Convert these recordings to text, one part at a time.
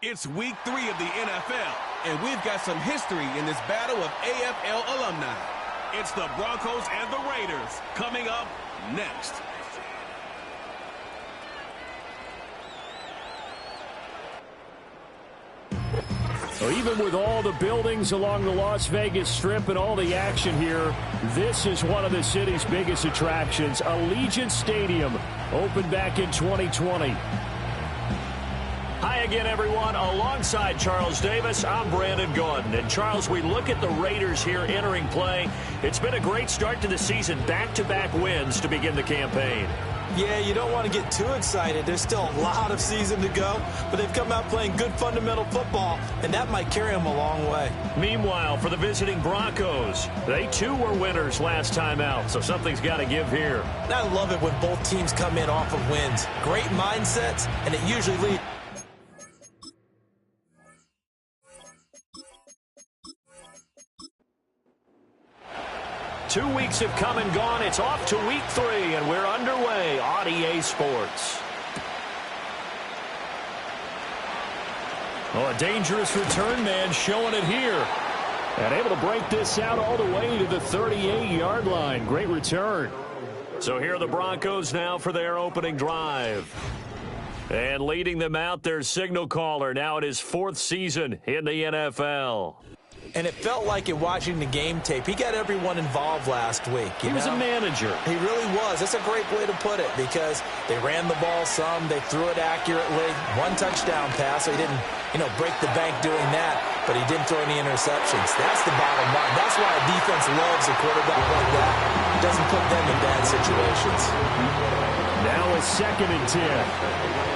It's week 3 of the NFL, and we've got some history in this battle of AFL alumni. It's the Broncos and the Raiders coming up next. So even with all the buildings along the Las Vegas Strip and all the action here, this is one of the city's biggest attractions. Allegiant Stadium opened back in 2020. Hi again, everyone. Alongside Charles Davis, I'm Brandon Gaudin. And, Charles, we look at the Raiders here entering play. It's been a great start to the season, back-to-back wins to begin the campaign. Yeah, you don't want to get too excited. There's still a lot of season to go, but they've come out playing good fundamental football, and that might carry them a long way. Meanwhile, for the visiting Broncos, they too were winners last time out, so something's got to give here. And I love it when both teams come in off of wins. Great mindsets, and it usually leads. 2 weeks have come and gone. It's off to week 3, and we're underway on EA Sports. Oh, a dangerous return man showing it here. And able to break this out all the way to the 38-yard line. Great return. So here are the Broncos now for their opening drive. And leading them out, their signal caller, now in his 4th season in the NFL. And it felt like in watching the game tape, he got everyone involved last week. He was a manager. He really was. That's a great way to put it because they ran the ball some, they threw it accurately. 1 touchdown pass, so he didn't, break the bank doing that, but he didn't throw any interceptions. That's the bottom line. That's why a defense loves a quarterback like that. It doesn't put them in bad situations. Now a 2nd and 10.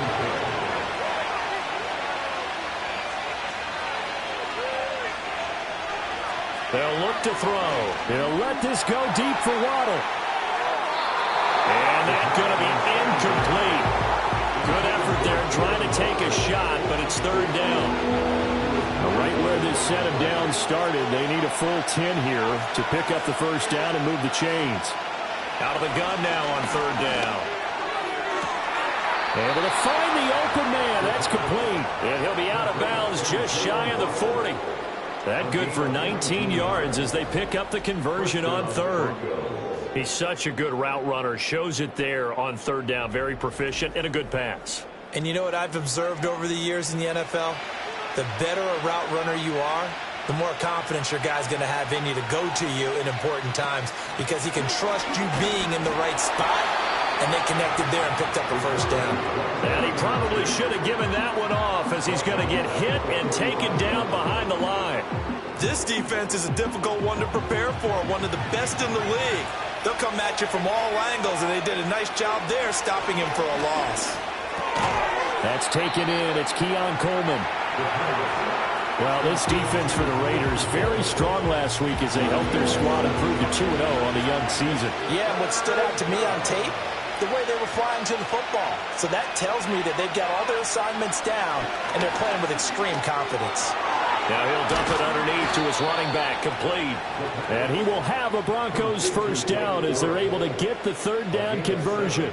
They'll look to throw. They'll let this go deep for Waddle. And that's going to be incomplete. Good effort there trying to take a shot, but it's 3rd down. Right where this set of downs started, they need a full 10 here to pick up the 1st down and move the chains. Out of the gun now on 3rd down. Able to find the open man. That's complete. And he'll be out of bounds just shy of the 40. That good for 19 yards as they pick up the conversion on 3rd. He's such a good route runner. Shows it there on 3rd down. Very proficient and a good pass. And you know what I've observed over the years in the NFL? The better a route runner you are, the more confidence your guy's going to have in you to go to you in important times because he can trust you being in the right spot, and they connected there and picked up a 1st down. And he probably should have given that one off as he's going to get hit and taken down behind the line. This defense is a difficult one to prepare for, one of the best in the league. They'll come at you from all angles, and they did a nice job there stopping him for a loss. That's taken in. It's Keon Coleman. Well, this defense for the Raiders, very strong last week as they helped their squad improve to 2-0 on the young season. Yeah, and what stood out to me on tape, the way they were flying to the football. So that tells me that they've got all their assignments down, and they're playing with extreme confidence. Now he'll dump it underneath to his running back, complete. And he will have a Broncos 1st down as they're able to get the 3rd down conversion.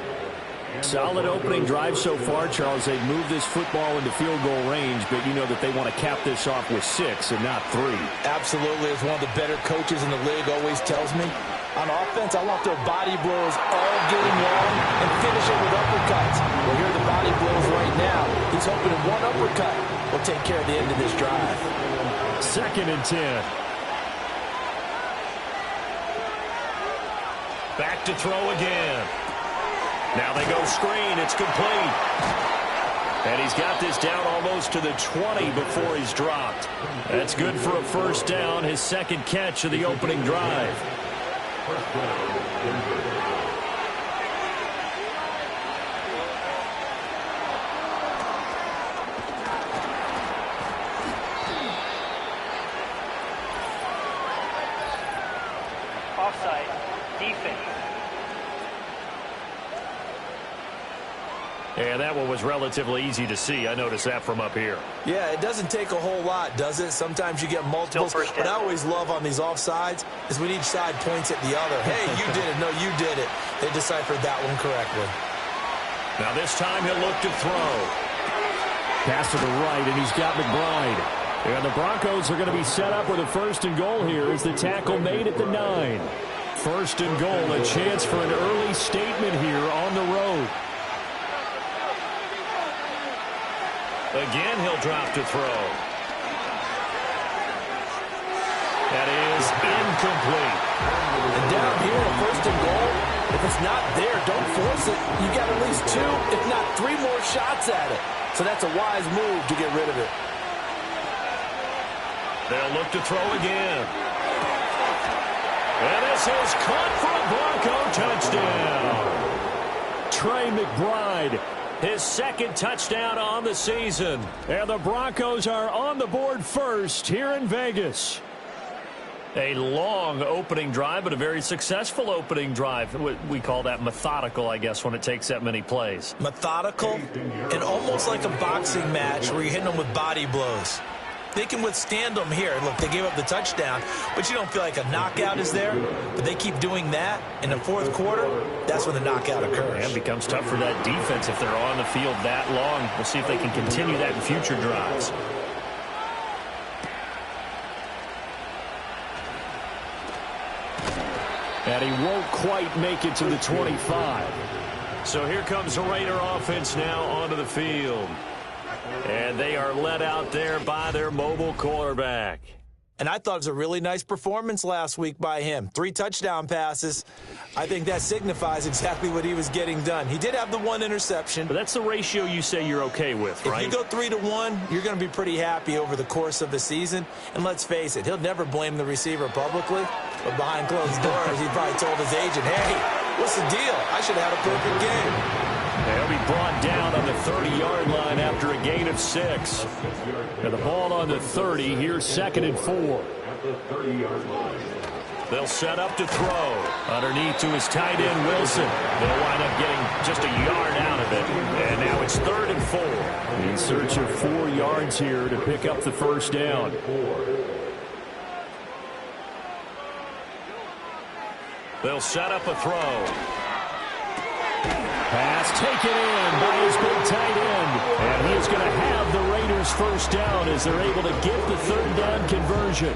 Solid opening drive so far, Charles. They've moved this football into field goal range, but you know that they want to cap this off with 6 and not 3. Absolutely. As one of the better coaches in the league always tells me, on offense, I want their body blows all game long and finish it with uppercuts. Well, here are the body blows right now. He's hoping that one uppercut will take care of the end of this drive. 2nd and 10. Back to throw again. Now they go screen. It's complete. And he's got this down almost to the 20 before he's dropped. That's good for a 1st down, his 2nd catch of the opening drive. Offside. Defense. And that one was relatively easy to see. I noticed that from up here. Yeah, it doesn't take a whole lot, does it? Sometimes you get multiples. What I always love on these offsides is when each side points at the other. Hey, you did it. No, you did it. They deciphered that one correctly. Now this time he'll look to throw. Pass to the right, and he's got McBride. And the Broncos are going to be set up with a 1st and goal here as the tackle made at the 9. 1st and goal, a chance for an early statement here on the road. Again, he'll drop to throw. That is incomplete. And down here, a 1st and goal, if it's not there, don't force it. You got at least 2, if not 3 more shots at it. So that's a wise move to get rid of it. They'll look to throw again. And this is caught for a Bronco touchdown. Trey McBride, his 2nd touchdown on the season. And the Broncos are on the board first here in Vegas. A long opening drive, but a very successful opening drive. We call that methodical, I guess, when it takes that many plays. Methodical and almost like a boxing match where you're hitting them with body blows. They can withstand them here. Look, they gave up the touchdown, but you don't feel like a knockout is there. But they keep doing that in the 4th quarter. That's when the knockout occurs. And it becomes tough for that defense if they're on the field that long. We'll see if they can continue that in future drives. And he won't quite make it to the 25. So here comes the Raider offense now onto the field. And they are led out there by their mobile quarterback. And I thought it was a really nice performance last week by him. 3 touchdown passes. I think that signifies exactly what he was getting done. He did have the 1 interception. But that's the ratio you say you're okay with, right? If you go 3-1, you're going to be pretty happy over the course of the season. And let's face it, he'll never blame the receiver publicly. But behind closed doors, he probably told his agent, hey, what's the deal? I should have had a perfect game. They'll be brought down on the 30-yard line after a gain of 6. And the ball on the 30, here's 2nd and 4. They'll set up to throw. Underneath to his tight end, Wilson. They'll wind up getting just a yard out of it. And now it's 3rd and 4. In search of 4 yards here to pick up the 1st down. They'll set up a throw. Pass taken in by his big tight end. And he is going to have the Raiders 1st down as they're able to get the 3rd down conversion.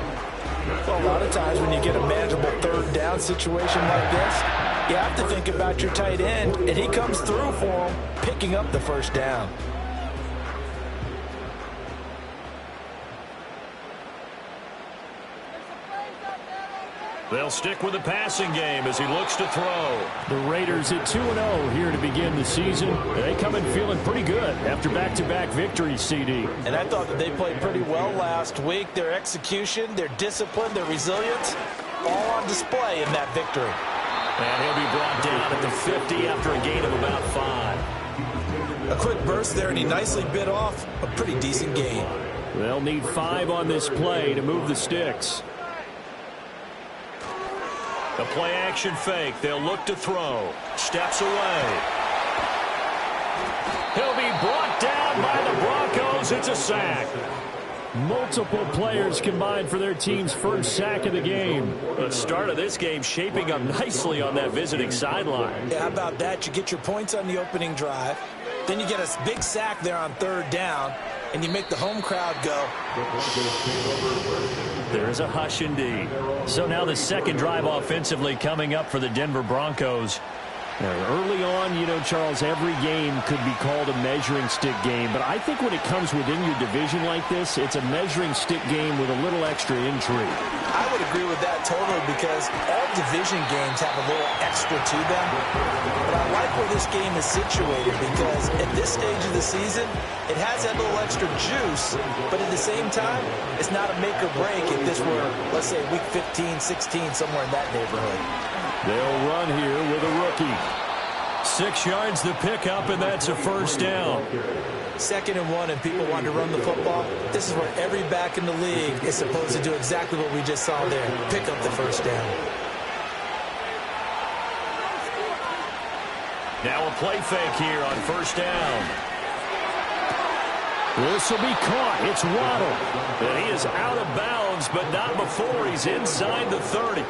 Well, a lot of times when you get a manageable 3rd down situation like this, you have to think about your tight end, and he comes through for him, picking up the 1st down. They'll stick with the passing game as he looks to throw. The Raiders at 2-0 here to begin the season. They come in feeling pretty good after back-to-back victories, CD. And I thought that they played pretty well last week. Their execution, their discipline, their resilience, all on display in that victory. And he'll be brought down at the 50 after a gain of about 5. A quick burst there, and he nicely bit off a pretty decent gain. They'll need 5 on this play to move the sticks. The play-action fake. They'll look to throw. Steps away. He'll be brought down by the Broncos. It's a sack. Multiple players combined for their team's 1st sack of the game. The start of this game shaping up nicely on that visiting sideline. Yeah, how about that? You get your points on the opening drive. Then you get a big sack there on 3rd down, and you make the home crowd go. There's a hush indeed. So now the 2nd drive offensively coming up for the Denver Broncos. Early on, you know, Charles, every game could be called a measuring stick game. But I think when it comes within your division like this, it's a measuring stick game with a little extra intrigue. I would agree with that totally because all division games have a little extra to them. But I like where this game is situated because at this stage of the season, it has that little extra juice. But at the same time, it's not a make or break if this were, let's say, week 15, 16, somewhere in that neighborhood. They'll run here with a rookie. 6 yards the pickup, and that's a 1st down. 2nd and 1, and people want to run the football. This is where every back in the league is supposed to do exactly what we just saw there. Pick up the 1st down. Now a play fake here on 1st down. This will be caught. It's Waddle. And he is out of bounds, but not before he's inside the 30.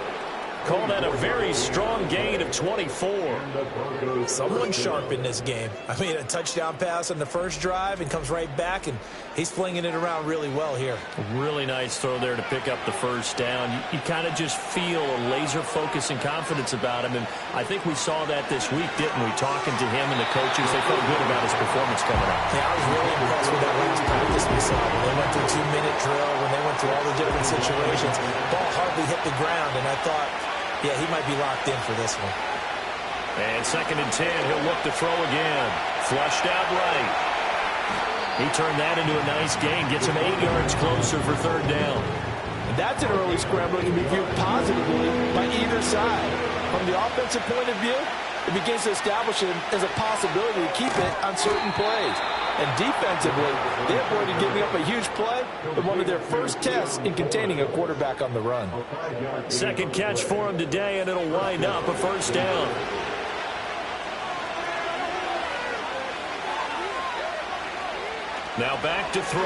Call that a very strong gain of 24. Someone sharp in this game. I mean, a touchdown pass on the first drive and comes right back, and he's flinging it around really well here. Really nice throw there to pick up the first down. You kind of just feel a laser focus and confidence about him, and I think we saw that this week, didn't we? Talking to him and the coaches, they felt good about his performance coming up. Yeah, I was really impressed with that last practice we saw. When they went through 2-minute drill, when they went through all the different situations, ball hardly hit the ground, and I thought, yeah, he might be locked in for this one. And 2nd and 10, he'll look to throw again. Flushed out right. He turned that into a nice gain, gets him 8 yards closer for 3rd down. And that's an early scramble that can be viewed positively by either side. From the offensive point of view, it begins to establish it as a possibility to keep it on certain plays. And defensively, they avoided giving up a huge play with one of their first tests in containing a quarterback on the run. 2nd catch for him today, and it'll wind up a 1st down. Now back to throw.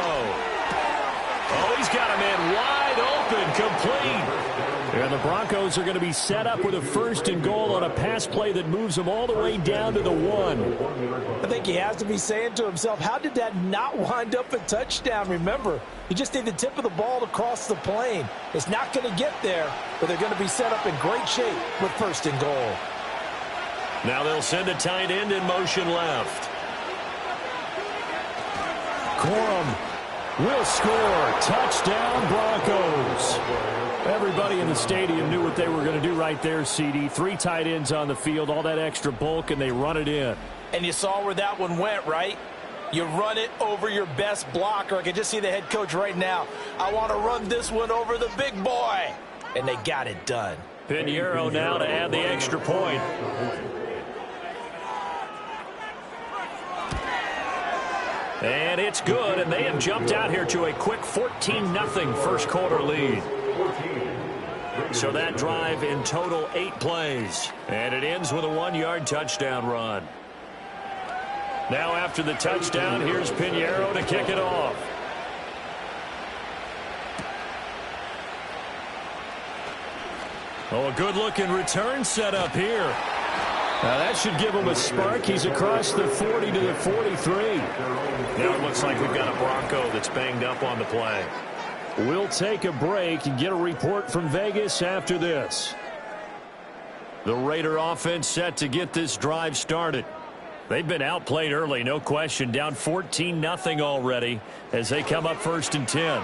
Oh, he's got him in wide open, complete. And the Broncos are going to be set up with a 1st and goal on a pass play that moves them all the way down to the 1. I think he has to be saying to himself, how did that not wind up a touchdown? Remember, you just need the tip of the ball to cross the plane. It's not going to get there, but they're going to be set up in great shape with 1st and goal. Now they'll send a tight end in motion left. Corum will score. Touchdown, Broncos. Everybody in the stadium knew what they were going to do right there, CD. 3 tight ends on the field, all that extra bulk, and they run it in. And you saw where that one went, right? You run it over your best blocker. I can just see the head coach right now. I want to run this one over the big boy. And they got it done. Pinheiro now to add the extra point. And it's good, and they have jumped out here to a quick 14-0 first quarter lead. So that drive in total 8 plays. And it ends with a 1-yard touchdown run. Now after the touchdown, here's Pinheiro to kick it off. Oh, a good-looking return set up here. Now that should give him a spark. He's across the 40 to the 43. Now it looks like we've got a Bronco that's banged up on the play. We'll take a break and get a report from Vegas after this. The Raider offense set to get this drive started. They've been outplayed early, no question. Down 14-0 already as they come up 1st and 10. And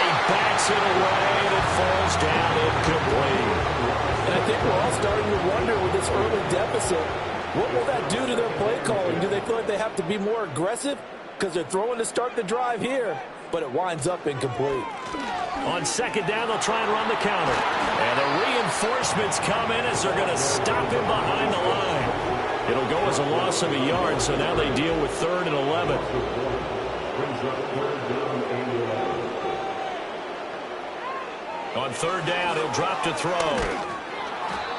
he backs it away, and it falls down incomplete. And I think we're all starting to wonder with this early deficit, what will that do to their play calling? Do they feel like they have to be more aggressive because they're throwing to start the drive here, but it winds up incomplete? On 2nd down, they'll try and run the counter. And the reinforcements come in as they're going to stop him behind the line. It'll go as a loss of a yard, so now they deal with 3rd and 11. On 3rd down, he'll drop to throw.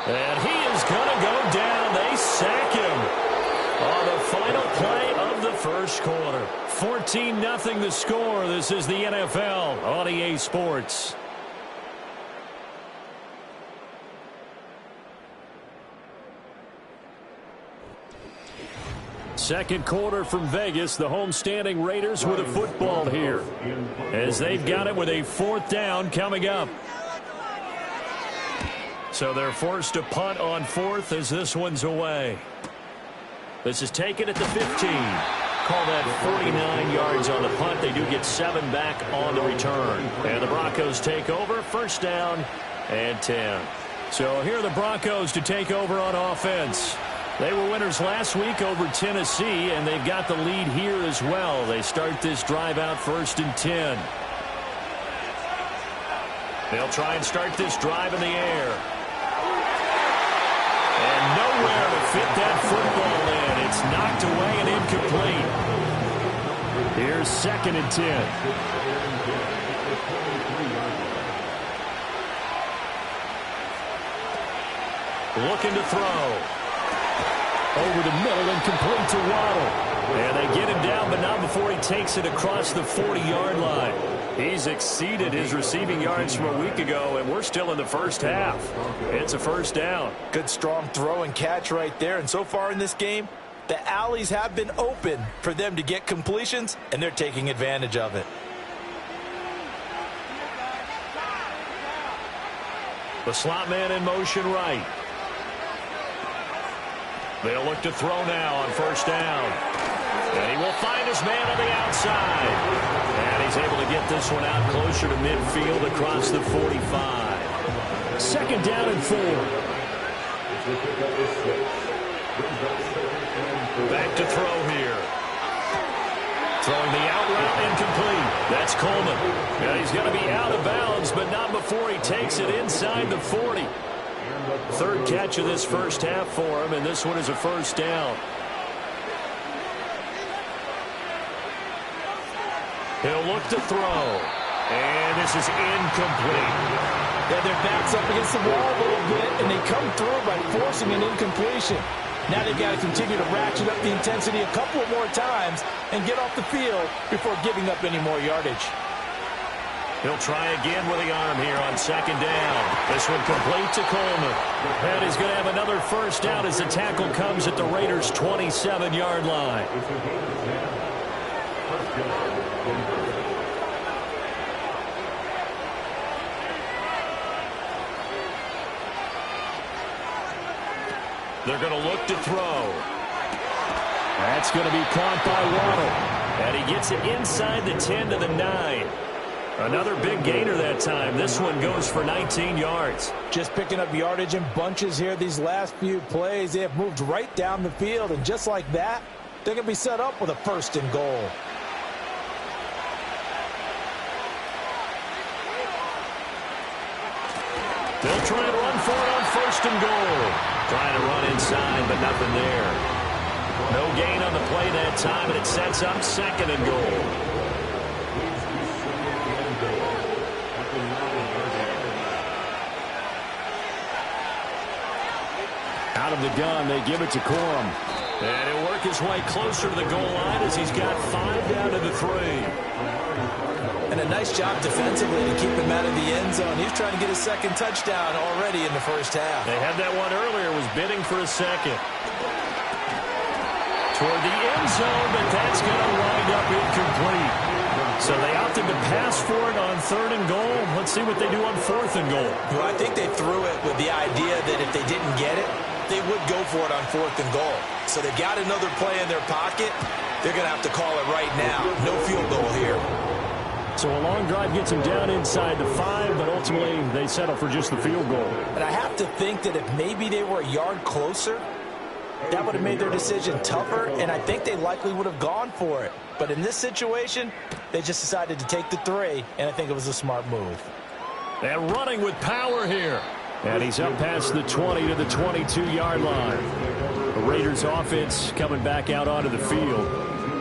And he is going to go down. They sack him on the final play of the first quarter. 14-0 the score. This is the NFL on EA Sports. Second quarter from Vegas. The homestanding Raiders with a football here as they've got it with a 4th down coming up. So they're forced to punt on 4th as this one's away. This is taken at the 15. Call that 49 yards on the punt. They do get 7 back on the return. And the Broncos take over. 1st down and 10. So here are the Broncos to take over on offense. They were winners last week over Tennessee, and they've got the lead here as well. They start this drive out 1st and 10. They'll try and start this drive in the air. And nowhere to fit that football in. It's knocked away and incomplete. Here's 2nd and 10. Looking to throw. Over the middle and complete to Waddle. And they get him down, but not before he takes it across the 40-yard line. He's exceeded his receiving yards from a week ago, and we're still in the first half. It's a first down. Good, strong throw and catch right there. And so far in this game, the alleys have been open for them to get completions, and they're taking advantage of it. The slot man in motion right. They'll look to throw now on first down. And he will find his man on the outside. And he's able to get this one out closer to midfield across the 45. Second down and 4. Back to throw here. Throwing the out route incomplete. That's Coleman. And he's going to be out of bounds, but not before he takes it inside the 40. Third catch of this first half for him, and this one is a first down. He'll look to throw. And this is incomplete. Yeah, their back's up against the wall a little bit, and they come through by forcing an incompletion. Now they've got to continue to ratchet up the intensity a couple more times and get off the field before giving up any more yardage. He'll try again with the arm here on second down. This one complete to Coleman. And he's going to have another first down as the tackle comes at the Raiders' 27-yard line. They're going to look to throw. That's going to be caught by Waddle. And he gets it inside the 10 to the 9. Another big gainer that time. This one goes for 19 yards. Just picking up yardage in bunches here these last few plays. They have moved right down the field, and just like that, they're going to be set up with a first and goal. They'll try and run for it on first and goal. Trying to run inside, but nothing there. No gain on the play that time, and it sets up second and goal. Out of the gun, they give it to Corum. And he'll work his way closer to the goal line as he's got 5 down to the 3. And a nice job defensively to keep him out of the end zone. He's trying to get his second touchdown already in the first half. They had that one earlier, was bidding for a second. Toward the end zone, but that's going to wind up incomplete. So they opted to pass for it on third and goal. Let's see what they do on fourth and goal. Well, I think they threw it with the idea that if they didn't get it, they would go for it on fourth and goal. So they've got another play in their pocket. They're going to have to call it right now. No field goal here. So a long drive gets them down inside the 5, but ultimately they settle for just the field goal. And I have to think that if maybe they were a yard closer, that would have made their decision tougher, and I think they likely would have gone for it. But in this situation, they just decided to take the 3, and I think it was a smart move. And running with power here. And he's up past the 20 to the 22-yard line. The Raiders offense coming back out onto the field.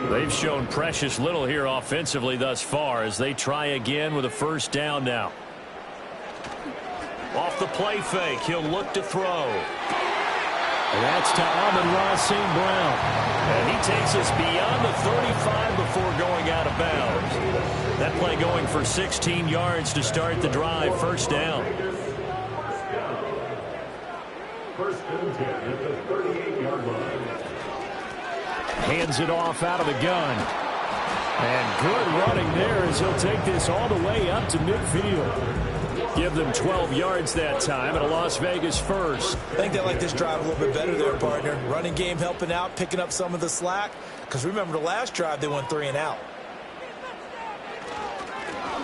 They've shown precious little here offensively thus far as they try again with a first down now. Off the play fake, he'll look to throw. And that's to Amon-Ra St. Brown. And he takes us beyond the 35 before going out of bounds. That play going for 16 yards to start the drive. First down. First and 10 at the 38-yard line. Hands it off out of the gun. And good running there as he'll take this all the way up to midfield. Give them 12 yards that time and a Las Vegas first. I think they like this drive a little bit better there, partner. Running game helping out, picking up some of the slack. Because remember the last drive, they went 3 and out.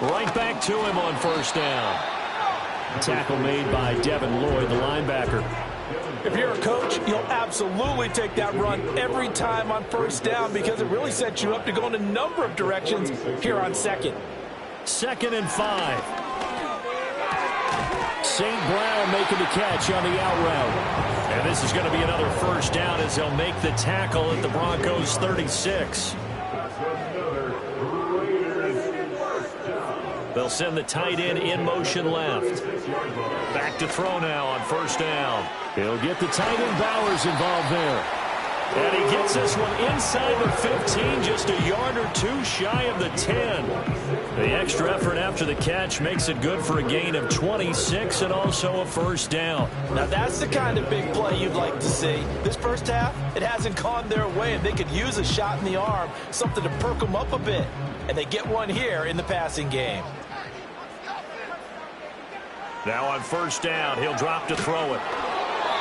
Right back to him on first down. Tackle made by Devin Lloyd, the linebacker. If you're a coach, you'll absolutely take that run every time on first down because it really sets you up to go in a number of directions here on second. Second and 5. St. Brown making the catch on the out route. And this is going to be another first down as they'll make the tackle at the Broncos 36. They'll send the tight end in motion left. Back to throw now on first down. He'll get the tight end Bowers involved there. And he gets this one inside the 15, just a yard or two shy of the 10. The extra effort after the catch makes it good for a gain of 26 and also a first down. Now that's the kind of big play you'd like to see. This first half, it hasn't gone their way, and they could use a shot in the arm, something to perk them up a bit. And they get one here in the passing game. Now on first down, he'll drop to throw it.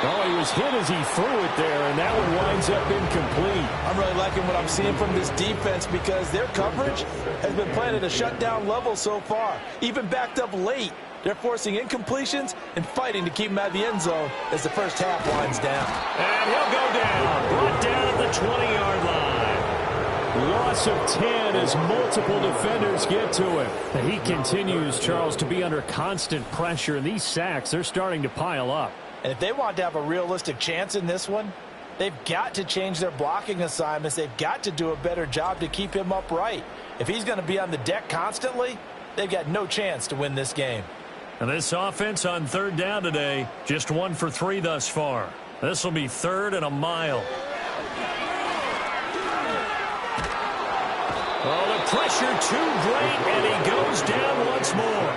Oh, he was hit as he threw it there, and that one winds up incomplete. I'm really liking what I'm seeing from this defense because their coverage has been playing at a shutdown level so far. Even backed up late, they're forcing incompletions and fighting to keep them out of the end zone as the first half winds down. And he'll go down, brought down at the 20-yard line. Loss of 10 as multiple defenders get to him. He continues, Charles, to be under constant pressure, and these sacks, they're starting to pile up. And if they want to have a realistic chance in this one, they've got to change their blocking assignments. They've got to do a better job to keep him upright. If he's going to be on the deck constantly, they've got no chance to win this game. And this offense on third down today, just 1 for 3 thus far. This will be 3rd and a mile. Oh, the pressure too great, and he goes down once more.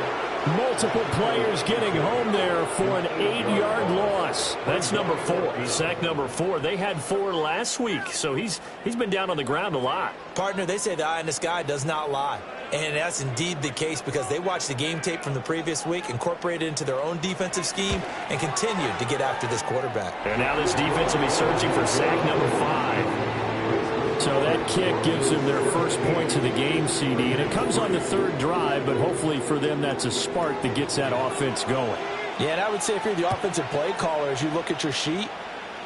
Multiple players getting home there for an 8-yard loss. That's number 4. Sack number 4. They had 4 last week, so he's been down on the ground a lot. Partner, they say the eye in the sky does not lie. And that's indeed the case because they watched the game tape from the previous week, incorporated it into their own defensive scheme, and continued to get after this quarterback. And now this defense will be searching for sack number 5. So that kick gives them their first points of the game, CD, and it comes on the 3rd drive, but hopefully for them that's a spark that gets that offense going. Yeah, and I would say if you're the offensive play caller, as you look at your sheet,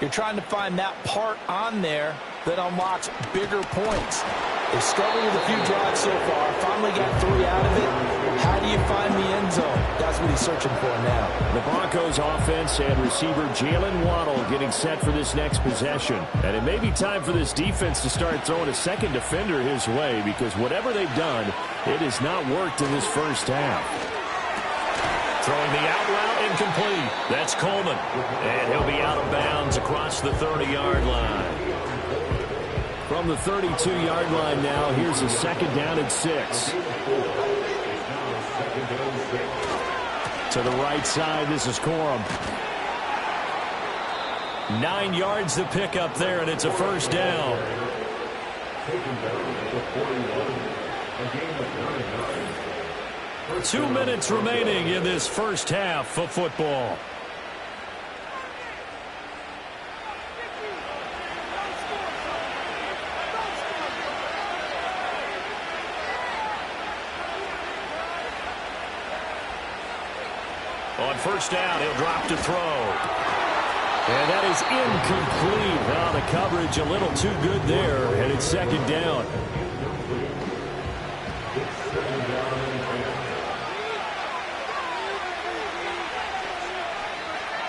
you're trying to find that part on there that unlocks bigger points. They've struggled with a few drives so far, finally got 3 out of it. How do you find the end zone? That's what he's searching for now. The Broncos offense and receiver Jalen Waddle getting set for this next possession. And it may be time for this defense to start throwing a second defender his way because whatever they've done, it has not worked in this first half. Throwing the out route incomplete. That's Coleman. And he'll be out of bounds across the 30-yard line. From the 32-yard line now, here's a 2nd down and 6. To the right side, this is Corum. 9 yards to pick up there, and it's a first down. 2 minutes remaining in this first half of football. On first down, he'll drop to throw. And that is incomplete. Now the coverage a little too good there, and it's 2nd down.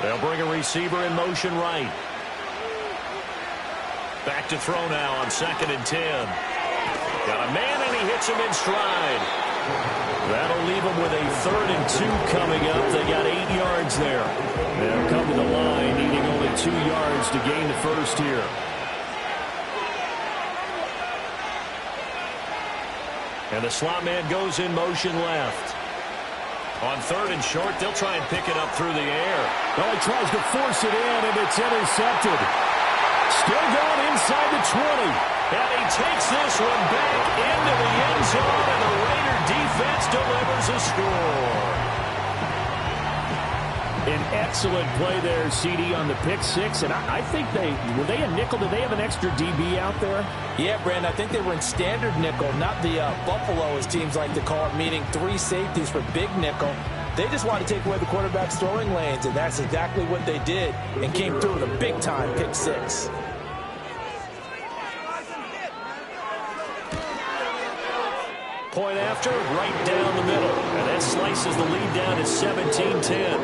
They'll bring a receiver in motion right. Back to throw now on 2nd and 10. Got a man, and he hits him in stride. That'll leave them with a 3rd and 2 coming up. They got 8 yards there. They'll come to the line, needing only 2 yards to gain the first here. And the slot man goes in motion left. On 3rd and short, they'll try and pick it up through the air. Oh, he tries to force it in, and it's intercepted. Still going inside the 20. And he takes this one back into the end zone, and the Raider defense delivers a score. An excellent play there, CD, on the pick 6. And I think were they a nickel? Did they have an extra DB out there? Yeah, Brandon, I think they were in standard nickel, not the Buffalo, as teams like to call it, meaning 3 safeties for big nickel. They just wanted to take away the quarterback's throwing lanes, and that's exactly what they did and came through with a big-time pick 6. Point after, right down the middle. And that slices the lead down to 17-10.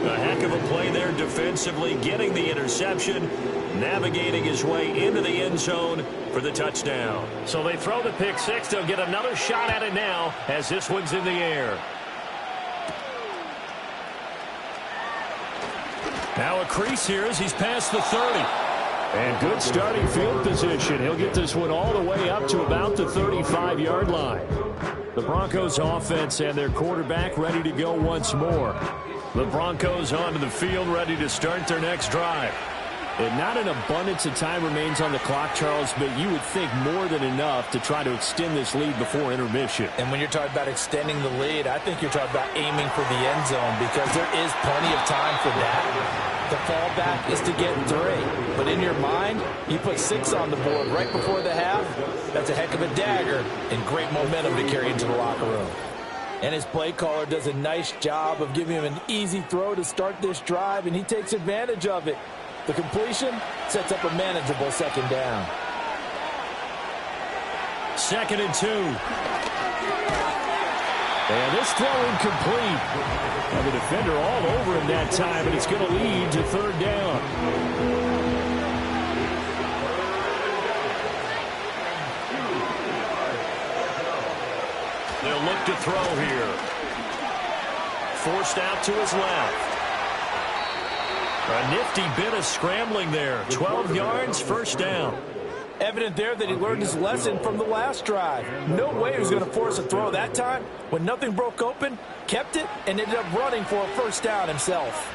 A heck of a play there defensively, getting the interception, navigating his way into the end zone for the touchdown. So they throw the pick 6. They'll get another shot at it now as this one's in the air. Now a crease here as he's past the 30. And good starting field position. He'll get this one all the way up to about the 35-yard line. The Broncos offense and their quarterback ready to go once more. The Broncos onto the field ready to start their next drive. And not an abundance of time remains on the clock, Charles, but you would think more than enough to try to extend this lead before intermission. And when you're talking about extending the lead, I think you're talking about aiming for the end zone because there is plenty of time for that. The fallback is to get 3. But in your mind, you put 6 on the board right before the half. That's a heck of a dagger and great momentum to carry into the locker room. And his play caller does a nice job of giving him an easy throw to start this drive, and he takes advantage of it. The completion sets up a manageable second down. 2nd and 2. And this throw incomplete. And the defender all over him that time, and it's going to lead to 3rd down. They'll look to throw here. Forced out to his left. A nifty bit of scrambling there. 12 yards, 1st down. Evident there that he learned his lesson from the last drive. No way he was going to force a throw that time. When nothing broke open, kept it, and ended up running for a 1st down himself.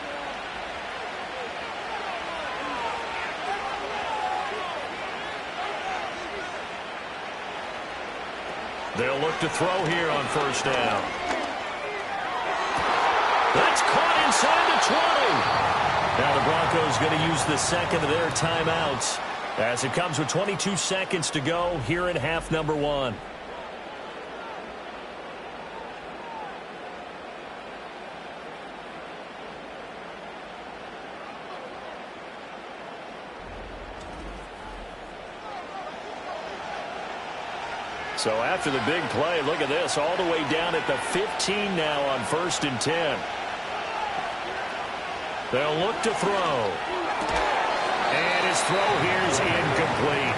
They'll look to throw here on 1st down. That's caught inside the 20. Now the Broncos going to use the 2nd of their timeouts as it comes with 22 seconds to go here in half number 1. So after the big play, look at this, all the way down at the 15 now on 1st and 10. They'll look to throw. And his throw here is incomplete.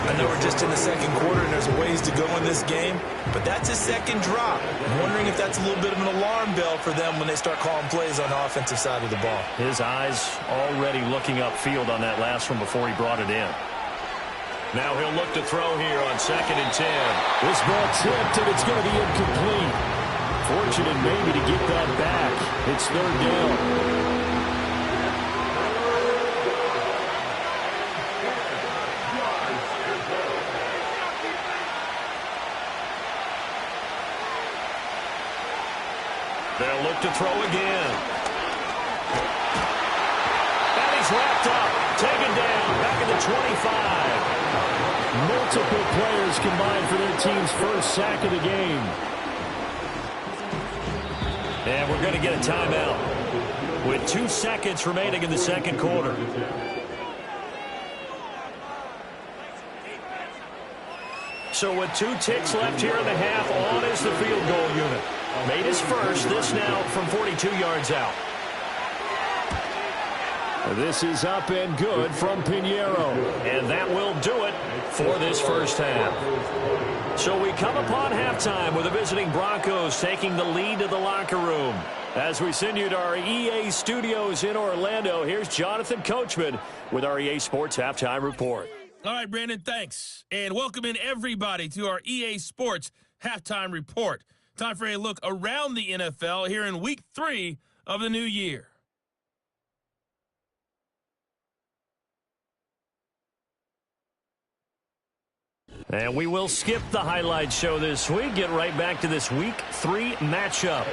I know we're just in the 2nd quarter and there's ways to go in this game, but that's his 2nd drop. I'm wondering if that's a little bit of an alarm bell for them when they start calling plays on the offensive side of the ball. His eyes already looking upfield on that last one before he brought it in. Now he'll look to throw here on 2nd and 10. This ball tipped and it's going to be incomplete. Fortunate maybe to get that back. It's 3rd down. They'll look to throw again. And he's wrapped up, taken down, back at the 25. Multiple players combined for their team's 1st sack of the game. And we're going to get a timeout with 2 seconds remaining in the 2nd quarter. So with 2 ticks left here in the half, on is the field goal unit. Made his first, this now from 42 yards out. This is up and good from Pinheiro. And that will do it for this 1st half. So we come upon halftime with the visiting Broncos taking the lead to the locker room. As we send you to our EA studios in Orlando, here's Jonathan Coachman with our EA Sports Halftime Report. All right, Brandon, thanks. And welcome in everybody to our EA Sports Halftime Report. Time for a look around the NFL here in Week 3 of the new year. And we will skip the highlight show this week. Get right back to this Week 3 matchup.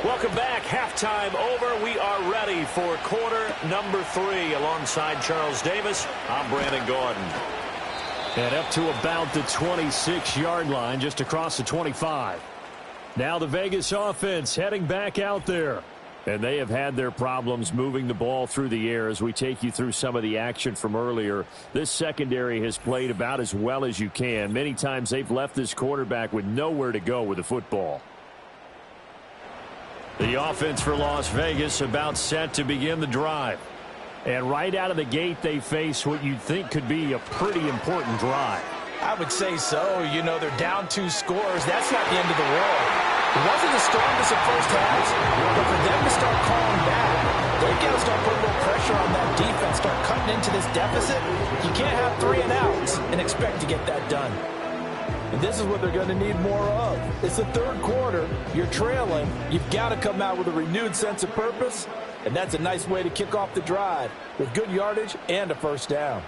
Welcome back. Halftime over. We are ready for quarter number 3. Alongside Charles Davis, I'm Brandon Gordon. And up to about the 26-yard line, just across the 25. Now the Vegas offense heading back out there. And they have had their problems moving the ball through the air as we take you through some of the action from earlier. This secondary has played about as well as you can. Many times they've left this quarterback with nowhere to go with the football. The offense for Las Vegas about set to begin the drive. And right out of the gate, they face what you'd think could be a pretty important drive. I would say so. You know, they're down 2 scores. That's not the end of the world. It wasn't the strongest of first halves, but for them to start calling back, They've got to start putting a little pressure on that defense, start cutting into this deficit. You can't have 3 and outs and expect to get that done. And this is what they're going to need more of. It's the third quarter. You're trailing. You've got to come out with a renewed sense of purpose. And that's a nice way to kick off the drive with good yardage and a first down.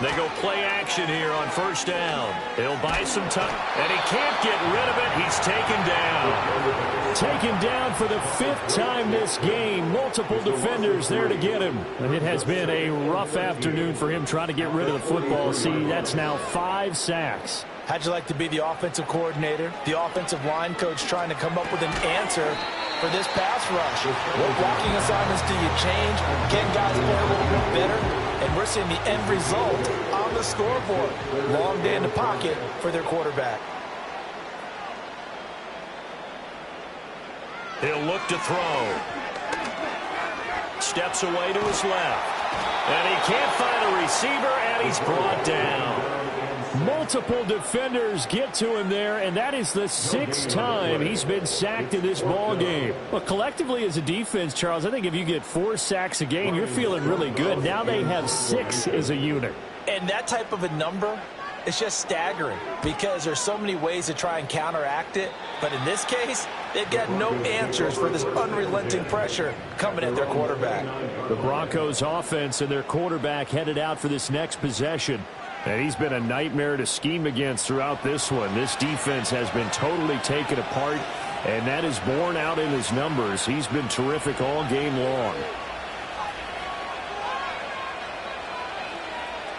They go play action here on first down. He'll buy some time. And he can't get rid of it. He's taken down. Taken down for the 5th time this game. Multiple defenders there to get him. And it has been a rough afternoon for him trying to get rid of the football. See, that's now 5 sacks. How'd you like to be the offensive coordinator, the offensive line coach trying to come up with an answer for this pass rush? What blocking assignments do you change? Can guys play a little bit better? And we're seeing the end result on the scoreboard. Long day in the pocket for their quarterback. He'll look to throw. Steps away to his left. And he can't find a receiver, and he's brought down. Multiple defenders get to him there, and that is the 6th time he's been sacked in this ball game. Well, collectively as a defense, Charles, I think if you get 4 sacks a game, you're feeling really good. Now they have 6 as a unit. And that type of a number is just staggering because there's so many ways to try and counteract it. But in this case, they've got no answers for this unrelenting pressure coming at their quarterback. The Broncos offense and their quarterback headed out for this next possession. And he's been a nightmare to scheme against throughout this one. This defense has been totally taken apart, and that is borne out in his numbers. He's been terrific all game long.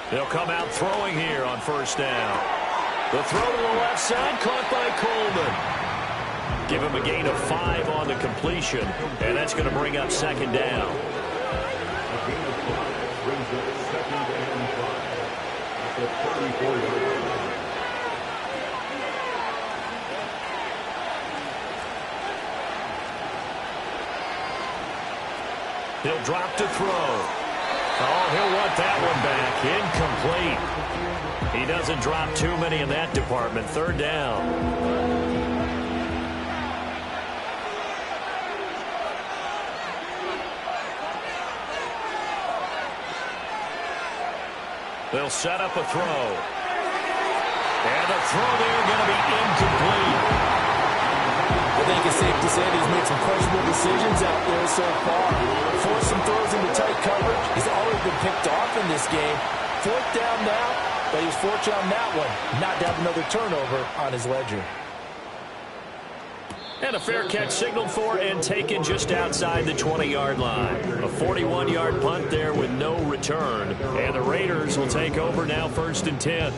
They'll come out throwing here on first down. The throw to the left side, caught by Coleman. Give him a gain of 5 on the completion, and that's going to bring up second down. He'll drop to throw. Oh, he'll want that one back. Incomplete. He doesn't drop too many in that department. Third down. They'll set up a throw. And the throw there going to be incomplete. I think it's safe to say that he's made some questionable decisions out there so far. Forced some throws into tight coverage. He's already been picked off in this game. 4th down now, but he was fortunate on that one not to have another turnover on his ledger. And a fair catch signaled for and taken just outside the 20-yard line. A 41-yard punt there with no return. And the Raiders will take over now 1st and 10.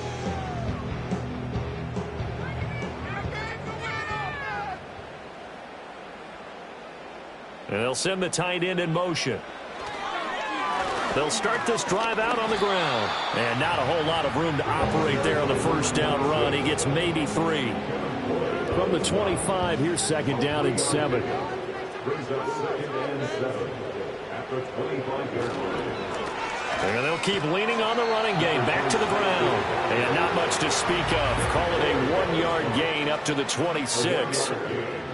And they'll send the tight end in motion. They'll start this drive out on the ground. And not a whole lot of room to operate there on the first down run. He gets maybe 3. From the 25, here's second down and 7. And they'll keep leaning on the running game. Back to the ground. And not much to speak of. Call it a 1-yard gain up to the 26.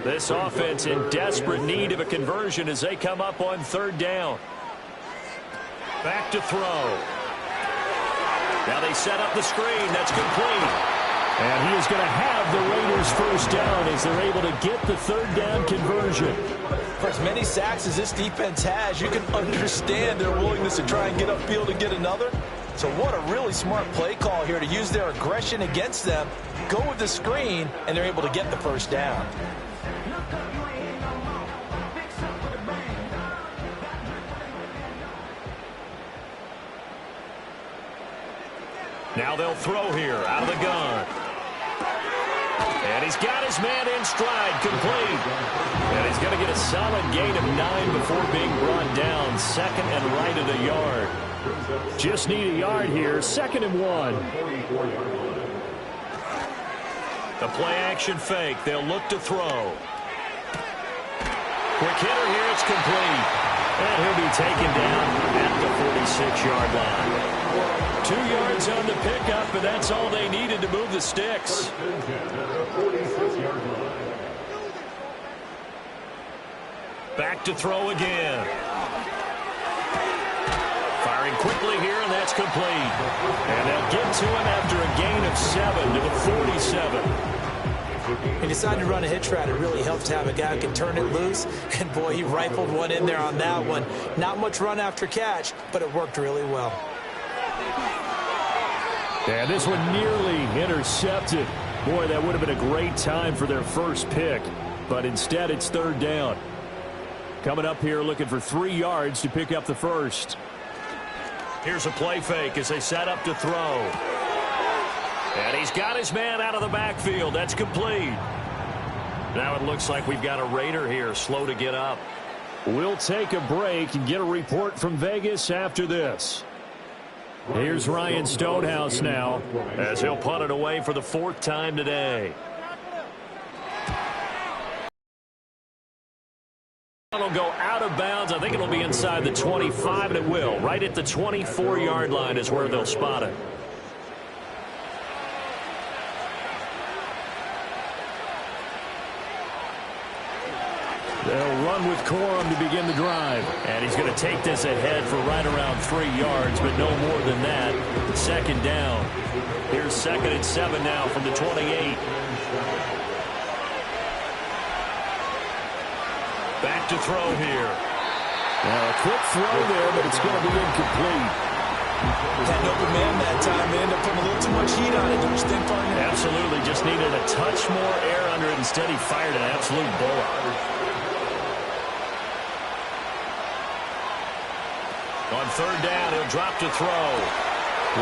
This offense in desperate need of a conversion as they come up on 3rd down. Back to throw. Now they set up the screen. That's complete. And he is going to have the Raiders first down as they're able to get the 3rd down conversion. For as many sacks as this defense has, you can understand their willingness to try and get upfield and get another. So what a really smart play call here to use their aggression against them, go with the screen, and they're able to get the first down. Now they'll throw here out of the gun. And he's got his man in stride, complete. And he's going to get a solid gain of 9 before being brought down. 2nd and right of the yard. Just need a yard here. 2nd and 1. The play action fake. They'll look to throw. Quick hitter here. It's complete. And he'll be taken down at the 46-yard line. 2 yards on the pickup, and that's all they needed to move the sticks. Back to throw again. Firing quickly here, and that's complete. And they'll get to him after a gain of 7 to the 47. He decided to run a hitch route. It really helps to have a guy who can turn it loose. And, boy, he rifled one in there on that one. Not much run after catch, but it worked really well. And this one nearly intercepted. Boy, that would have been a great time for their first pick. But instead, it's third down. Coming up here looking for 3 yards to pick up the first. Here's a play fake as they set up to throw. And he's got his man out of the backfield. That's complete. Now it looks like we've got a Raider here, slow to get up. We'll take a break and get a report from Vegas after this. Here's Ryan Stonehouse now as he'll punt it away for the 4th time today. It'll go out of bounds. I think it'll be inside the 25, and it will. Right at the 24-yard line is where they'll spot it. They'll run with Corum to begin the drive. And he's going to take this ahead for right around 3 yards, but no more than that. 2nd down. Here's 2nd and 7 now from the 28. Back to throw here. Now a quick throw there, but it's going to be incomplete. Had no man that time. They ended up putting a little too much heat on it, don't you think, partner? Absolutely. Just needed a touch more air under it. Instead, he fired an absolute bullet. On 3rd down, he'll drop to throw.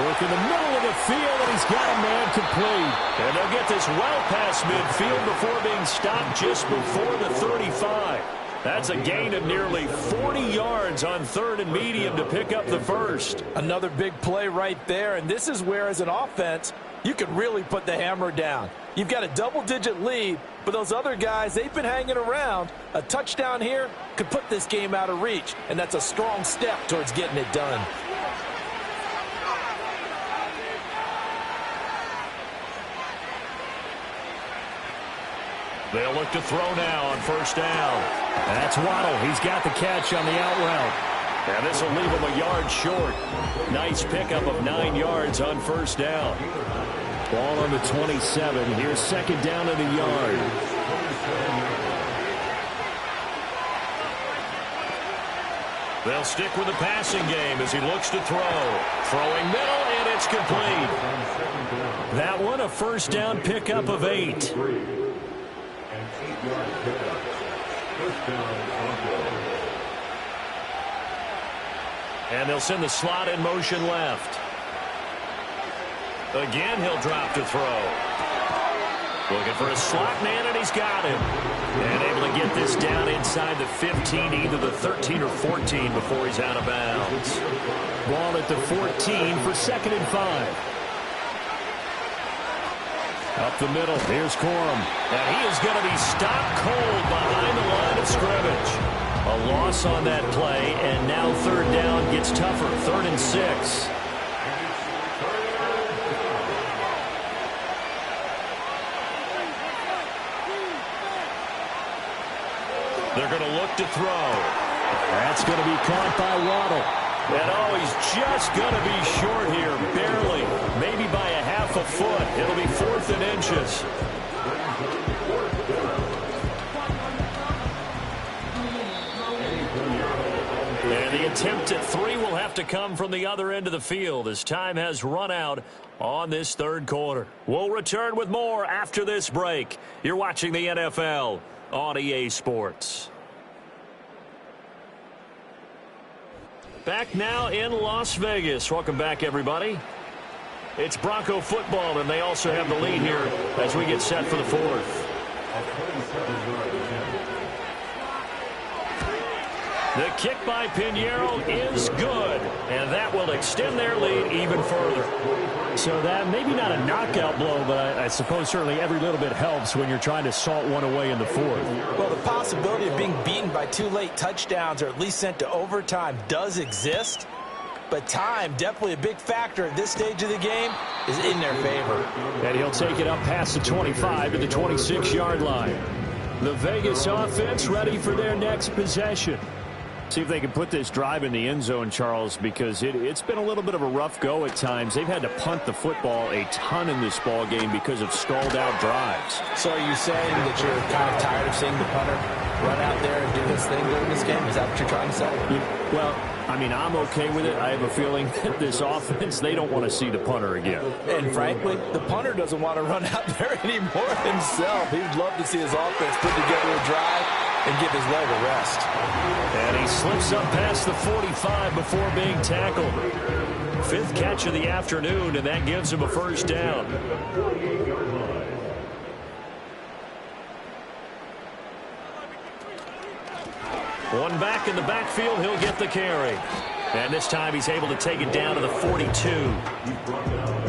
Work in the middle of the field, and he's got a man complete. And they'll get this well past midfield before being stopped just before the 35. That's a gain of nearly 40 yards on 3rd and medium to pick up the first. Another big play right there, and this is where, as an offense, you can really put the hammer down. You've got a double-digit lead, but those other guys, they've been hanging around. A touchdown here could put this game out of reach, and that's a strong step towards getting it done. They'll look to throw now on 1st down. That's Waddle. He's got the catch on the out route. And this will leave him a yard short. Nice pickup of 9 yards on 1st down. Ball on the 27. Here's 2nd down and a yard. They'll stick with the passing game as he looks to throw. Throwing middle, and it's complete. That one, a 1st down pickup of 8. And they'll send the slot in motion left. Again, he'll drop to throw. Looking for a slot man, and he's got him. And able to get this down inside the 15, either the 13 or 14 before he's out of bounds. Ball at the 14 for 2nd and 5. Up the middle, here's Corum. And he is going to be stopped cold behind the line of scrimmage. A loss on that play, and now 3rd down gets tougher. 3rd and 6. They're going to look to throw. That's going to be caught by Waddle. And he's just going to be short here, barely, maybe by a half a foot. It'll be 4th and inches. And the attempt at 3 will have to come from the other end of the field as time has run out on this 3rd quarter. We'll return with more after this break. You're watching the NFL on EA Sports. Back now in Las Vegas. Welcome back, everybody. It's Bronco football, and they also have the lead here as we get set for the 4th. The kick by Pinheiro is good, and that will extend their lead even further. So that maybe not a knockout blow, but I suppose certainly every little bit helps when you're trying to salt one away in the 4th. Well, the possibility of being beaten by 2 late touchdowns or at least sent to overtime does exist, but time, definitely a big factor at this stage of the game, is in their favor. And he'll take it up past the 25 to the 26-yard line. The Vegas offense ready for their next possession. See if they can put this drive in the end zone, Charles, because it's been a little bit of a rough go at times. They've had to punt the football a ton in this ball game because of stalled-out drives. So are you saying that you're kind of tired of seeing the punter run out there and do this thing during this game? Is that what you're trying to say? Well, I mean, I'm okay with it. I have a feeling that this offense, they don't want to see the punter again. And frankly, the punter doesn't want to run out there anymore himself. He'd love to see his offense put together a drive and give his leg a rest. And he slips up past the 45 before being tackled. 5th catch of the afternoon, and that gives him a first down. One back in the backfield, he'll get the carry. And this time he's able to take it down to the 42.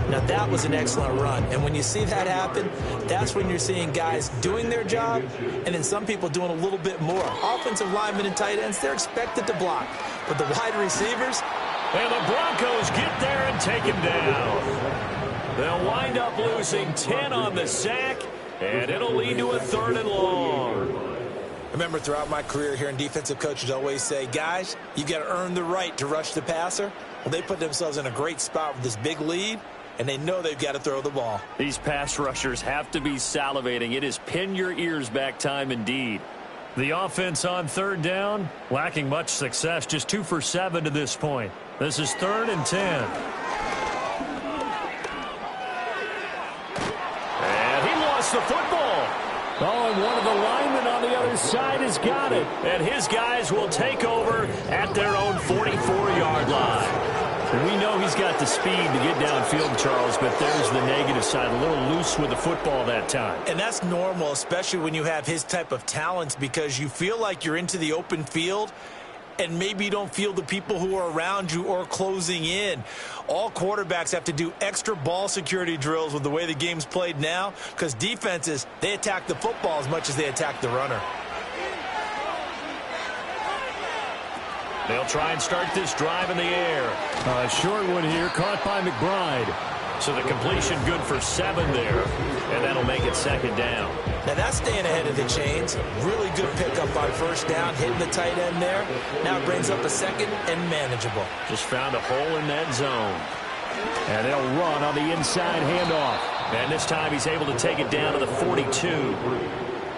Now that was an excellent run. And when you see that happen, that's when you're seeing guys doing their job and then some people doing a little bit more. Offensive linemen and tight ends, they're expected to block. But the wide receivers... And the Broncos get there and take him down. They'll wind up losing 10 on the sack, and it'll lead to a 3rd and long. Remember, throughout my career here in defensive coaches always say, guys, you got to earn the right to rush the passer. Well, they put themselves in a great spot with this big lead, and they know they've got to throw the ball. These pass rushers have to be salivating. It is pin your ears back time indeed. The offense on 3rd down, lacking much success, just 2 for 7 to this point. This is 3rd and 10. And he lost the football. Oh, and one of the linemen on the other side has got it. And his guys will take over at their own 44-yard line. And we know he's got the speed to get downfield, Charles, but there's the negative side. A little loose with the football that time. And that's normal, especially when you have his type of talents, because you feel like you're into the open field and maybe you don't feel the people who are around you or closing in. All quarterbacks have to do extra ball security drills with the way the game's played now, because defenses, they attack the football as much as they attack the runner. They'll try and start this drive in the air. A short one here, caught by McBride. So the completion good for 7 there, and that'll make it 2nd down. Now that's staying ahead of the chains. Really good pickup on 1st down, hitting the tight end there. Now it brings up a 2nd and manageable. Just found a hole in that zone. And they'll run on the inside handoff. And this time he's able to take it down to the 42.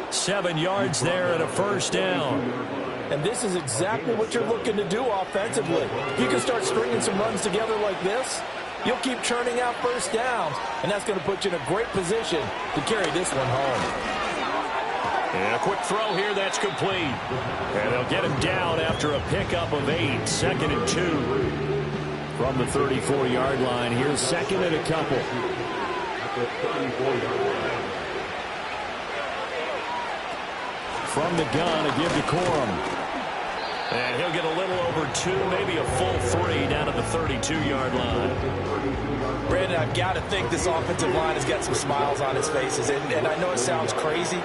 7 yards there and a 1st down. And this is exactly what you're looking to do offensively. If you can start stringing some runs together like this, you'll keep churning out 1st downs, and that's going to put you in a great position to carry this one home. And a quick throw here, that's complete. And they'll get him down after a pickup of 8, 2nd and 2. From the 34-yard line, here's 2nd and a couple. From the gun, a give to Corum. And he'll get a little over 2, maybe a full 3 down at the 32-yard line. Brandon, I've got to think this offensive line has got some smiles on its faces. And I know it sounds crazy,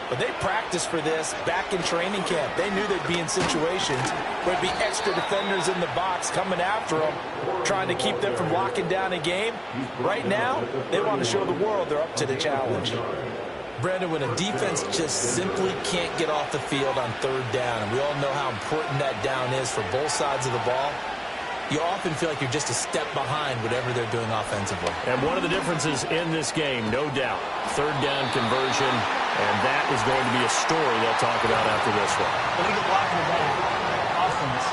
but they practiced for this back in training camp. They knew they'd be in situations where there'd be extra defenders in the box coming after them, trying to keep them from locking down a game. Right now, they want to show the world they're up to the challenge. Brandon, when a defense just simply can't get off the field on 3rd down, and we all know how important that down is for both sides of the ball, you often feel like you're just a step behind whatever they're doing offensively. And one of the differences in this game, no doubt, 3rd down conversion, and that is going to be a story they'll talk about after this one. Illegal block in the back. Offense.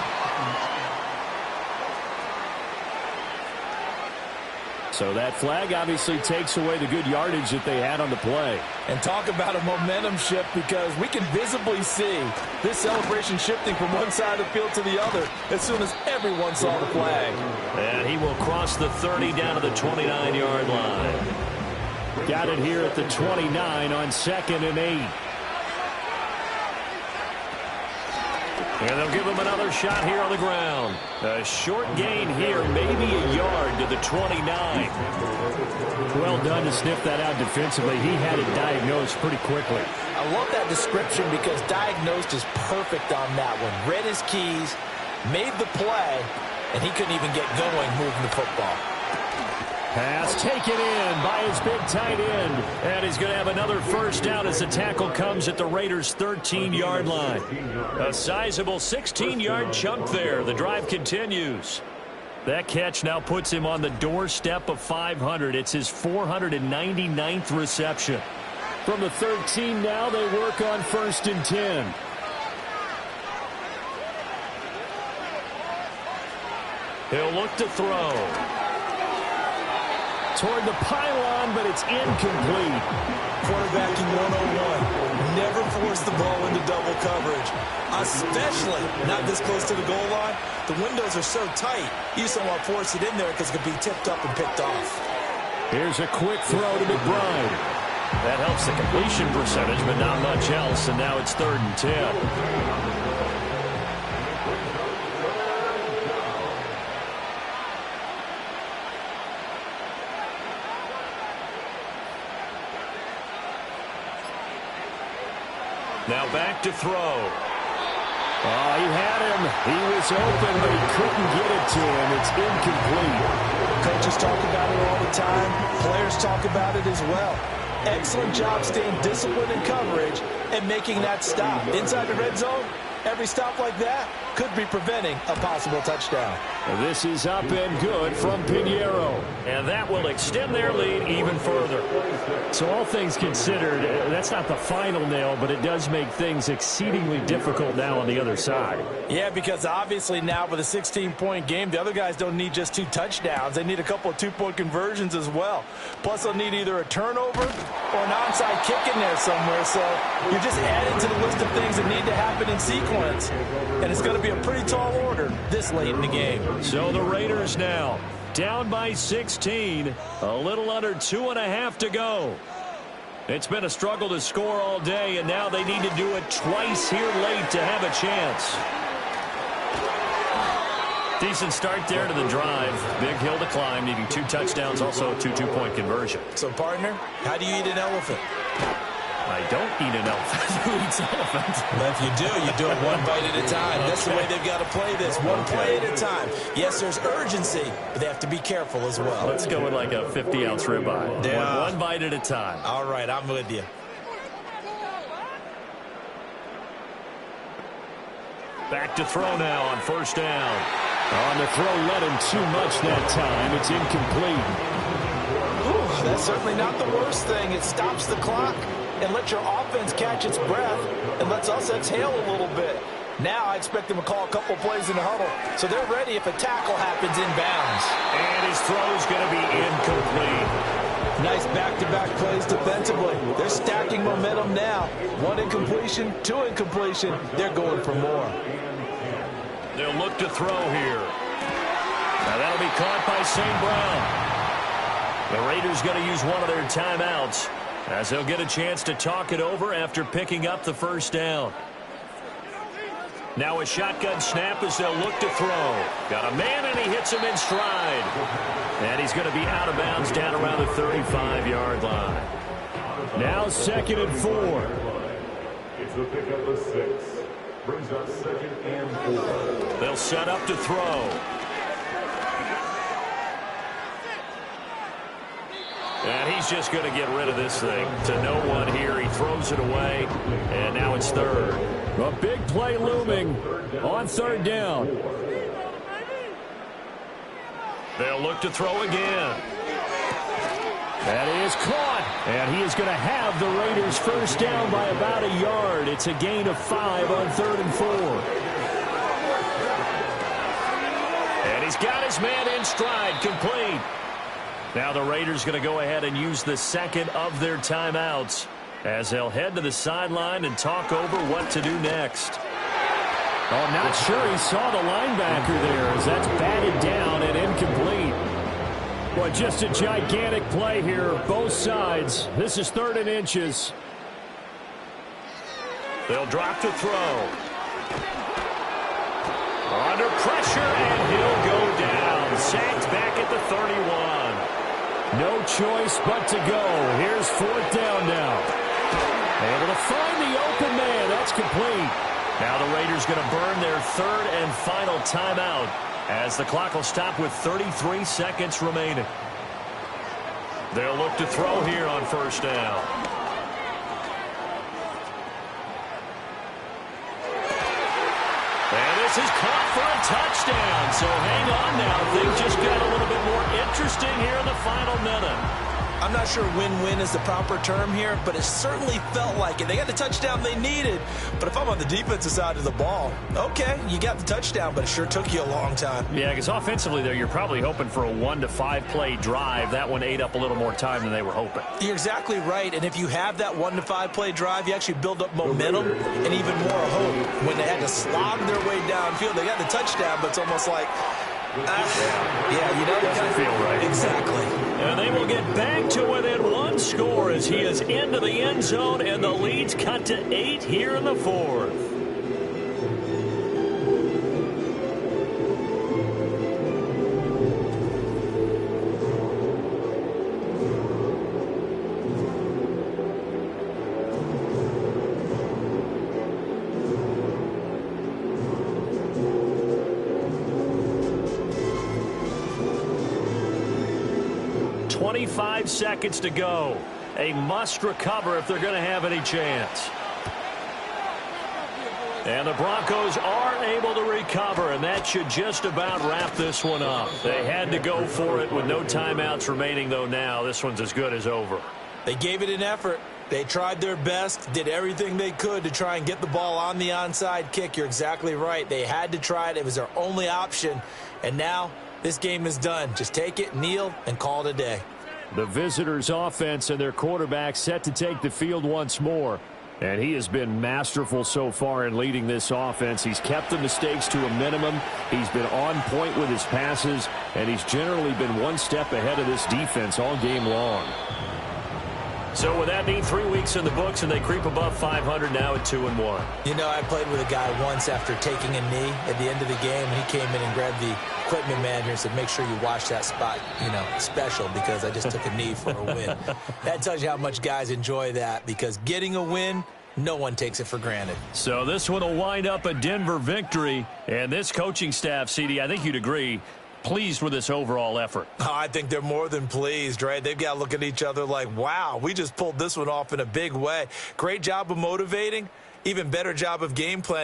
So that flag obviously takes away the good yardage that they had on the play. And talk about a momentum shift, because we can visibly see this celebration shifting from one side of the field to the other as soon as everyone saw the flag. And he will cross the 30 down to the 29-yard line. Got it here at the 29 on 2nd and 8. And they'll give him another shot here on the ground. A short gain here, maybe a yard to the 29. Well done to sniff that out defensively. He had it diagnosed pretty quickly. I love that description, because diagnosed is perfect on that one. Read his keys, made the play, and he couldn't even get going moving the football. Pass taken in by his big tight end. And he's going to have another first down as the tackle comes at the Raiders' 13-yard line. A sizable 16-yard chunk there. The drive continues. That catch now puts him on the doorstep of 500. It's his 499th reception. From the 13 now, they work on 1st and 10. He'll look to throw. Toward the pylon, but it's incomplete. Quarterbacking 101. Never force the ball into double coverage, especially not this close to the goal line. The windows are so tight, you just don't want to force it in there because it could be tipped up and picked off. Here's a quick throw to McBride. That helps the completion percentage, but not much else, and now it's 3rd and 10. Now back to throw. Oh, he had him. He was open, but he couldn't get it to him. It's incomplete. Coaches talk about it all the time. Players talk about it as well. Excellent job staying disciplined in coverage and making that stop. Inside the red zone, every stop like that could be preventing a possible touchdown. This is up and good from Pinheiro. And that will extend their lead even further. So all things considered, that's not the final nail, but it does make things exceedingly difficult now on the other side. Yeah, because obviously now with a 16-point game, the other guys don't need just 2 touchdowns. They need a couple of 2-point conversions as well. Plus, they'll need either a turnover or an onside kick in there somewhere. So you're just adding to the list of things that need to happen in sequence. And it's going to be a pretty tall order this late in the game. So the Raiders now down by 16, a little under 2.5 to go. It's been a struggle to score all day, and now they need to do it twice here late to have a chance. Decent start there to the drive. Big hill to climb, needing 2 touchdowns, also a 2-2-point conversion. So, partner, how do you eat an elephant? I don't eat an elephant. Who eats elephant? But if you do it one bite at a time. That's the way they've got to play this, one play at a time. Yes, there's urgency, but they have to be careful as well. Let's go with like a 50-ounce ribeye. Yeah. One bite at a time. All right, I'm with you. Back to throw now on 1st down. On the throw, let him too much that time. It's incomplete. Ooh, that's certainly not the worst thing. It stops the clock and lets your offense catch its breath and lets us exhale a little bit. Now I expect them to call a couple plays in the huddle, so they're ready if a tackle happens inbounds. And his throw's going to be incomplete. Nice back-to-back plays defensively. They're stacking momentum now. 1 incompletion, 2 incompletion. They're going for more. They'll look to throw here. Now that'll be caught by St. Brown. The Raiders going to use one of their timeouts as they'll get a chance to talk it over after picking up the 1st down. Now a shotgun snap as they'll look to throw. Got a man and he hits him in stride. And he's going to be out of bounds down around the 35-yard line. Now 2nd and 4. It's the pickup of 6. Brings up 2nd and 4. They'll set up to throw. And he's just going to get rid of this thing to no one here. He throws it away, and now it's 3rd. A big play looming on 3rd down. They'll look to throw again. That is caught, and he is going to have the Raiders 1st down by about a yard. It's a gain of 5 on 3rd and 4. And he's got his man in stride, complete. Now the Raiders going to go ahead and use the 2nd of their timeouts as they'll head to the sideline and talk over what to do next. Oh, not sure he saw the linebacker there as that's batted down and incomplete. Well, just a gigantic play here, both sides. This is 3rd and inches. They'll drop to throw. Under pressure, and he'll go down. Sacked back at the 31. No choice but to go. Here's 4th down now. Able to find the open man. That's complete. Now the Raiders going to burn their 3rd and final timeout as the clock will stop with 33 seconds remaining. They'll look to throw here on first down. And this is caught for a touchdown. So hang on now. Things just got a little bit more interesting here in the final minute. I'm not sure win-win is the proper term here, but it certainly felt like it. They got the touchdown they needed, but if I'm on the defensive side of the ball, okay, you got the touchdown, but it sure took you a long time. Yeah, because offensively there, you're probably hoping for a 1 to 5 play drive. That one ate up a little more time than they were hoping. You're exactly right, and if you have that 1 to 5 play drive, you actually build up momentum and even more hope. When they had to slog their way downfield, they got the touchdown, but it's almost like, yeah, you know, it doesn't feel right. Exactly. And they will get back to within 1 score as he is into the end zone, and the lead's cut to 8 here in the fourth. Five seconds to go. A must recover if they're going to have any chance. And the Broncos are able to recover, and that should just about wrap this one up. They had to go for it with no timeouts remaining, though. Now this one's as good as over. They gave it an effort. They tried their best, did everything they could to try and get the ball on the onside kick. You're exactly right. They had to try it. It was their only option. And now this game is done. Just take it, kneel, and call it a day. The visitors' offense and their quarterback set to take the field once more. And he has been masterful so far in leading this offense. He's kept the mistakes to a minimum. He's been on point with his passes. And he's generally been one step ahead of this defense all game long. So with that being 3 weeks in the books, and they creep above 500 now at 2-1. You know, I played with a guy once after taking a knee at the end of the game, and he came in and grabbed the equipment man here and said, make sure you watch that spot, you know, special, because I just took a knee for a win. That tells you how much guys enjoy that, because getting a win, no one takes it for granted. So this one will wind up a Denver victory. And this coaching staff, CD, I think you'd agree, pleased with this overall effort. Oh, I think they're more than pleased, right? They've got to look at each other like, wow, we just pulled this one off in a big way. Great job of motivating, even better job of game planning.